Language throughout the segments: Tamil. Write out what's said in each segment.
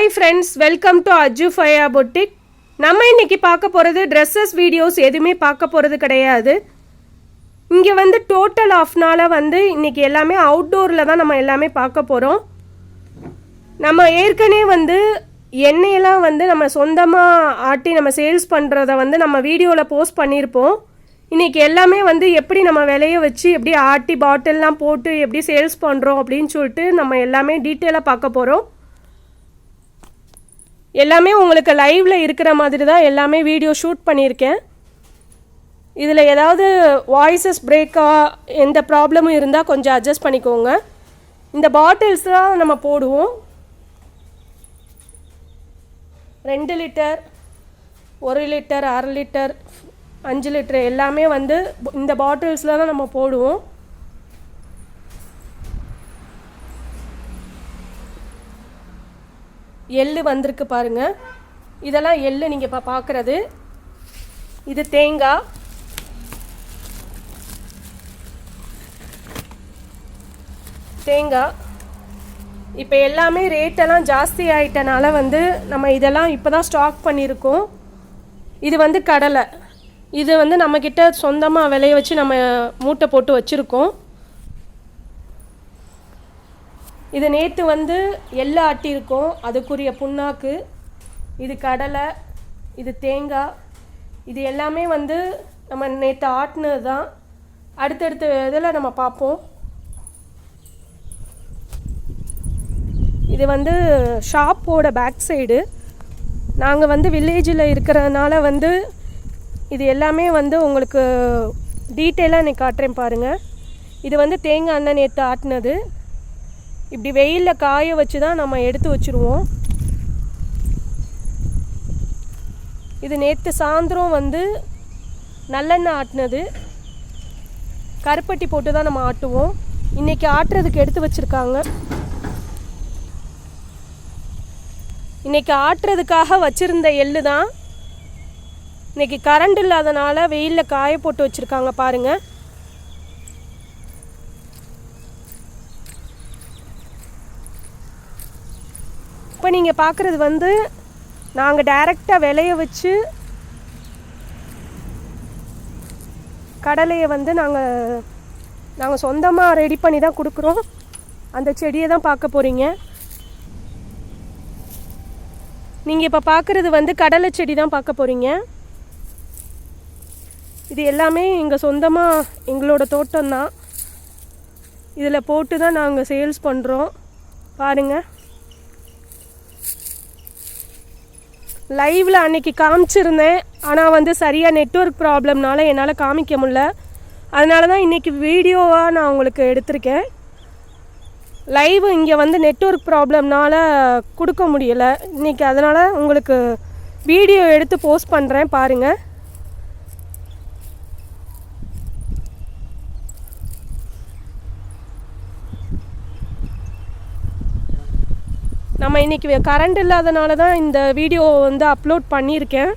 Hi friends, welcome to Ajju Faya Boutique. நம்ம இன்னைக்கு பார்க்க போறது Dresses வீடியோஸ் எதுவுமே பார்க்க போறது கிடையாது. இங்க வந்து டோட்டல் ஆஃப்னால வந்து இன்னைக்கு எல்லாமே அவுட்டோர்ல தான் நம்ம எல்லாமே பார்க்க போறோம். நம்ம ஏற்கனவே வந்து எண்ணெயெல்லாம் வந்து நம்ம சொந்தமா ஆட்டி நம்ம சேல்ஸ் பண்றத வந்து நம்ம வீடியோல போஸ்ட் பண்ணியிருப்போம். இன்னைக்கு எல்லாமே வந்து எப்படி நம்ம விலைய வச்சு எப்படி ஆட்டி பாட்டில்லாம் போட்டு எப்படி சேல்ஸ் பண்றோம் அப்படின்னு சொல்லிட்டு நம்ம எல்லாமே டீட்டெயிலாக பார்க்க போறோம். எல்லாமே உங்களுக்கு லைவ்ல இருக்கிற மாதிரி தான் எல்லாமே வீடியோ ஷூட் பண்ணியிருக்கேன். இதில் ஏதாவது வாய்ஸஸ் பிரேக்கா எந்த ப்ராப்ளமும் இருந்தால் கொஞ்சம் அட்ஜஸ்ட் பண்ணிக்கோங்க. இந்த பாட்டில்ஸ் தான் நம்ம போடுவோம். 2 லிட்டர் 1 லிட்டர் 1/2 லிட்டர் 5 லிட்டர் எல்லாமே வந்து இந்த பாட்டில்ஸில் தான் நம்ம போடுவோம். எள்ளு வந்திருக்கு பாருங்க. இதெல்லாம் எள்ளு நீங்கள் இப்போ பார்க்குறது. இது தேங்காய். இப்போ எல்லாமே ரேட்டெல்லாம் ஜாஸ்தி ஆகிட்டனால வந்து நம்ம இதெல்லாம் இப்போ தான் ஸ்டாக் பண்ணியிருக்கோம். இது வந்து கடலை. இது வந்து நம்மக்கிட்ட சொந்தமாக விளைய வச்சு நம்ம மூட்டை போட்டு வச்சுருக்கோம். இது நேற்று வந்து எள்ளு ஆட்டியிருக்கோம், அதுக்குரிய புண்ணாக்கு. இது கடலை, இது தேங்காய். இது எல்லாமே வந்து நம்ம நேற்று ஆட்டினது தான். அடுத்தடுத்த இதில் நம்ம பார்ப்போம். இது வந்து ஷாப்போட பேக் சைடு. நாங்கள் வந்து வில்லேஜில் இருக்கிறதுனால வந்து இது எல்லாமே வந்து உங்களுக்கு டீட்டெயிலாக இன்றைக்கி காட்டுறேன் பாருங்கள். இது வந்து தேங்காய் எண்ணெய் நேற்று ஆட்டினது. இப்படி வெயிலில் காய வச்சு தான் நம்ம எடுத்து வச்சுருவோம். இது நேற்று சாயந்தரம் வந்து நல்லெண்ணெய் ஆட்டினது. கருப்பட்டி போட்டு தான் நம்ம ஆட்டுவோம். இன்றைக்கி ஆட்டுறதுக்கு எடுத்து வச்சுருக்காங்க. இன்றைக்கி ஆட்டுறதுக்காக வச்சுருந்த எள்ளு தான். இன்றைக்கி கரண்ட் இல்லாதனால வெயிலில் காய போட்டு வச்சுருக்காங்க பாருங்கள். இப்போ நீங்கள் பார்க்குறது வந்து நாங்கள் டைரெக்டாக விளைய வச்சு கடலையை வந்து நாங்கள் சொந்தமாக ரெடி பண்ணி தான் கொடுக்குறோம். அந்த செடியை தான் பார்க்க போகிறீங்க. நீங்கள் இப்போ பார்க்குறது வந்து கடலை செடி தான் பார்க்க போகிறீங்க. இது எல்லாமே எங்கள் சொந்தமாக எங்களோட தோட்டம்தான். இதில் போட்டு தான் நாங்கள் சேல்ஸ் பண்ணுறோம். பாருங்கள், லைவில் அன்றைக்கி காமிச்சிருந்தேன். ஆனால் வந்து சரியாக நெட்வொர்க் ப்ராப்ளம்னால என்னால் காமிக்க முடில. அதனால தான் இன்றைக்கி வீடியோவாக நான் உங்களுக்கு எடுத்திருக்கேன். லைவ் இங்கே வந்து நெட்வொர்க் ப்ராப்ளம்னால கொடுக்க முடியலை இன்றைக்கி. அதனால் உங்களுக்கு வீடியோ எடுத்து போஸ்ட் பண்ணுறேன் பாருங்கள். நம்ம இன்றைக்கி கரண்ட் இல்லாதனால தான் இந்த வீடியோ வந்து அப்லோட் பண்ணியிருக்கேன்.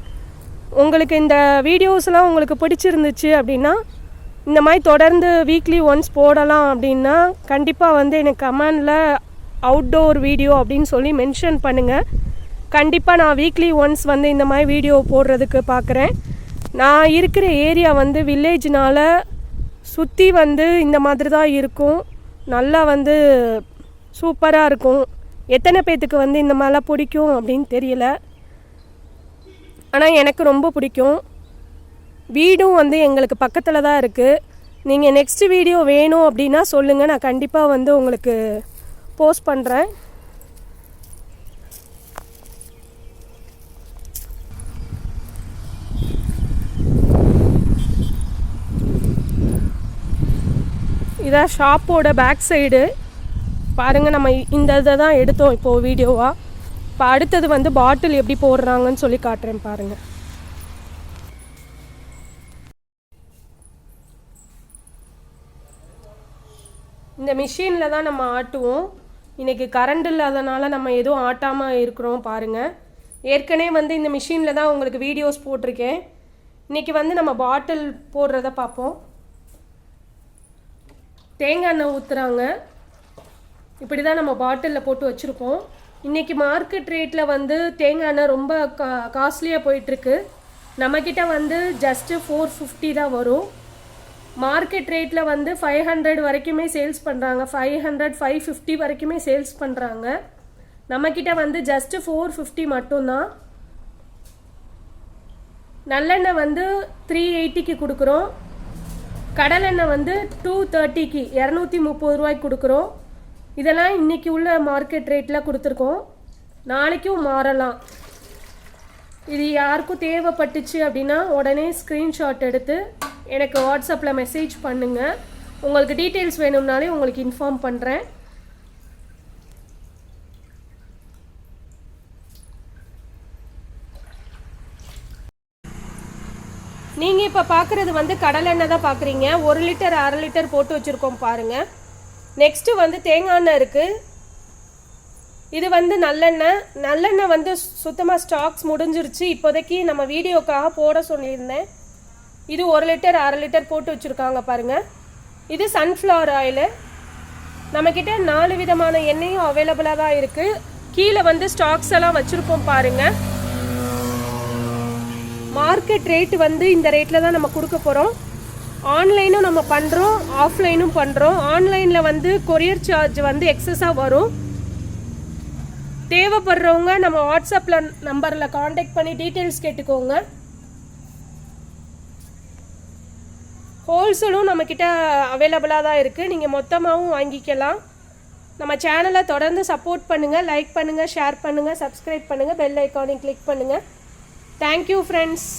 உங்களுக்கு இந்த வீடியோஸ்லாம் உங்களுக்கு பிடிச்சிருந்துச்சு அப்படின்னா இந்த மாதிரி தொடர்ந்து வீக்லி ஒன்ஸ் போடலாம் அப்படின்னா கண்டிப்பாக வந்து எனக்கு கமெண்டில் அவுட்டோர் வீடியோ அப்படின்னு சொல்லி மென்ஷன் பண்ணுங்கள். கண்டிப்பாக நான் வீக்லி ஒன்ஸ் வந்து இந்த மாதிரி வீடியோ போடுறதுக்கு பார்க்குறேன். நான் இருக்கிற ஏரியா வந்து வில்லேஜ்னால் சுற்றி வந்து இந்த மாதிரி தான் இருக்கும். நல்லா வந்து சூப்பராக இருக்கும். எத்தனை பேர்த்துக்கு வந்து இந்த மாதிரிலாம் பிடிக்கும் அப்படின்னு தெரியல. ஆனால் எனக்கு ரொம்ப பிடிக்கும். வீடும் வந்து எங்களுக்கு பக்கத்தில் தான் இருக்குது. நீங்கள் நெக்ஸ்ட் வீடியோ வேணும் அப்படின்னா சொல்லுங்கள், நான் கண்டிப்பாக வந்து உங்களுக்கு போஸ்ட் பண்ணுறேன். இதான் ஷாப்போட பேக் சைடு. பாருங்கள், நம்ம இந்த இதை தான் எடுத்தோம் இப்போது வீடியோவாக. இப்போ அடுத்தது வந்து பாட்டில் எப்படி போடுறாங்கன்னு சொல்லி காட்டுறேன் பாருங்கள். இந்த மிஷினில் தான் நம்ம ஆட்டுவோம். இன்றைக்கி கரண்ட் இல்லாதனால நம்ம எதுவும் ஆட்டாமல் இருக்கிறோம் பாருங்கள். ஏற்கனவே வந்து இந்த மிஷினில் தான் உங்களுக்கு வீடியோஸ் போட்டிருக்கேன். இன்றைக்கி வந்து நம்ம பாட்டில் போடுறத பார்ப்போம். தேங்காய் எண்ணெய் ஊற்றுறாங்க. இப்படி தான் நம்ம பாட்டிலில் போட்டு வச்சுருக்கோம். இன்றைக்கி மார்க்கெட் ரேட்டில் வந்து தேங்காய் எண்ணெய் ரொம்ப காஸ்ட்லியாக போயிட்டுருக்கு. நம்மக்கிட்ட வந்து ஜஸ்ட்டு 450 தான் வரும். மார்க்கெட் ரேட்டில் வந்து 500 வரைக்குமே சேல்ஸ் பண்ணுறாங்க. 500 550 வரைக்குமே சேல்ஸ் பண்ணுறாங்க. நம்மக்கிட்ட வந்து ஜஸ்ட்டு 450 மட்டும்தான். நல்லெண்ணெய் வந்து 380க்கு கொடுக்குறோம். கடலெண்ணெய் வந்து 230க்கு 230 ரூபாய்க்கு கொடுக்குறோம். இதெல்லாம் இன்றைக்கி உள்ள மார்க்கெட் ரேட்டில் கொடுத்துருக்கோம். நாளைக்கும் மாறலாம். இது யாருக்கும் தேவைப்பட்டுச்சு அப்படின்னா உடனே ஸ்க்ரீன்ஷாட் எடுத்து எனக்கு வாட்ஸ்அப்பில் மெசேஜ் பண்ணுங்கள். உங்களுக்கு டீட்டெயில்ஸ் வேணும்னாலே உங்களுக்கு இன்ஃபார்ம் பண்ணுறேன். நீங்கள் இப்போ பார்க்குறது வந்து கடலெண்ணெய் தான் பார்க்குறீங்க. 1 லிட்டர் 1/2 லிட்டர் போட்டு வச்சுருக்கோம் பாருங்கள். நெக்ஸ்ட்டு வந்து தேங்காய் எண்ணெய் இருக்குது. இது வந்து நல்லெண்ணெய் வந்து சுத்தமாக ஸ்டாக்ஸ் முடிஞ்சிருச்சு. இப்போதைக்கு நம்ம வீடியோக்காக போட சொல்லியிருந்தேன். இது 1 லிட்டர் 1/2 லிட்டர் போட்டு வச்சுருக்காங்க பாருங்கள். இது சன்ஃப்ளவர் ஆயிலு. நம்மக்கிட்ட 4 விதமான எண்ணெயும் அவைலபிளாக தான் இருக்குது. கீழே வந்து ஸ்டாக்ஸ் எல்லாம் வச்சுருக்கோம் பாருங்கள். மார்க்கெட் ரேட்டு வந்து இந்த ரேட்டில் தான் நம்ம கொடுக்க போகிறோம். ஆன்லைனும் நம்ம பண்ணுறோம், ஆஃப்லைனும் பண்ணுறோம். ஆன்லைனில் வந்து கொரியர் சார்ஜ் வந்து எக்ஸஸாக வரும். தேவைப்படுறவங்க நம்ம வாட்ஸ்அப்பில் நம்பரில் காண்டாக்ட் பண்ணி டீட்டெயில்ஸ் கேட்டுக்கோங்க. ஹோல்சேலும் நம்மக்கிட்ட அவைலபிளாக தான் இருக்குது. நீங்கள் மொத்தமாகவும் வாங்கிக்கலாம். நம்ம சேனலை தொடர்ந்து சப்போர்ட் பண்ணுங்கள். லைக் பண்ணுங்கள், ஷேர் பண்ணுங்கள், சப்ஸ்கிரைப் பண்ணுங்கள், பெல் ஐக்கானையும் கிளிக் பண்ணுங்கள். Thank you friends.